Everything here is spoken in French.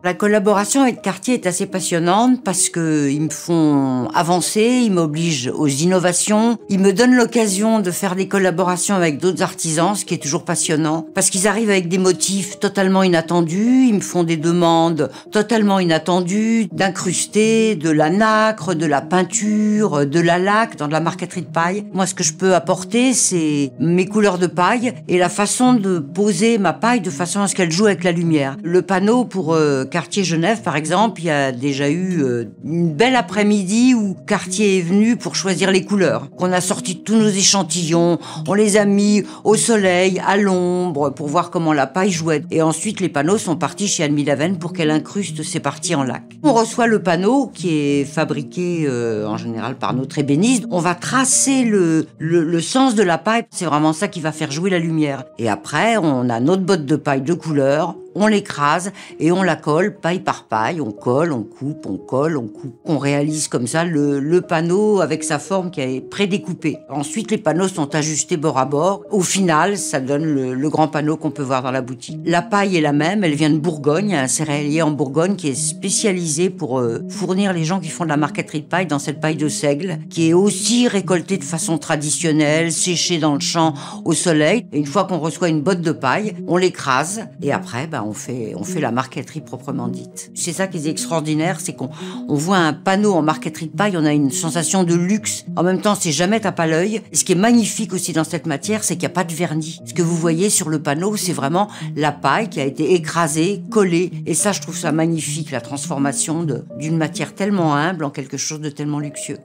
La collaboration avec Cartier est assez passionnante parce qu'ils me font avancer, ils m'obligent aux innovations, ils me donnent l'occasion de faire des collaborations avec d'autres artisans, ce qui est toujours passionnant, parce qu'ils arrivent avec des motifs totalement inattendus, ils me font des demandes totalement inattendues, d'incruster, de la nacre, de la peinture, de la laque dans de la marqueterie de paille. Moi, ce que je peux apporter, c'est mes couleurs de paille et la façon de poser ma paille de façon à ce qu'elle joue avec la lumière. Le panneau pour Cartier Genève, par exemple, il y a déjà eu une belle après-midi où Cartier est venu pour choisir les couleurs. On a sorti tous nos échantillons, on les a mis au soleil, à l'ombre, pour voir comment la paille jouait. Et ensuite, les panneaux sont partis chez Anne Milavenne pour qu'elle incruste ses parties en lac. On reçoit le panneau qui est fabriqué en général par notre ébéniste. On va tracer le sens de la paille. C'est vraiment ça qui va faire jouer la lumière. Et après, on a notre botte de paille de couleur. On l'écrase et on la colle paille par paille. On colle, on coupe, on colle, on coupe. On réalise comme ça le panneau avec sa forme qui est prédécoupée. Ensuite, les panneaux sont ajustés bord à bord. Au final, ça donne le grand panneau qu'on peut voir dans la boutique. La paille est la même, elle vient de Bourgogne, un céréalier en Bourgogne qui est spécialisé pour fournir les gens qui font de la marqueterie de paille dans cette paille de seigle, qui est aussi récoltée de façon traditionnelle, séchée dans le champ au soleil. Et une fois qu'on reçoit une botte de paille, on l'écrase et après, on fait la marqueterie proprement dite. C'est ça qui est extraordinaire, c'est qu'on voit un panneau en marqueterie de paille, on a une sensation de luxe. En même temps, c'est jamais tape à l'œil. Et ce qui est magnifique aussi dans cette matière, c'est qu'il n'y a pas de vernis. Ce que vous voyez sur le panneau, c'est vraiment la paille qui a été écrasée, collée. Et ça, je trouve ça magnifique, la transformation d'une matière tellement humble en quelque chose de tellement luxueux.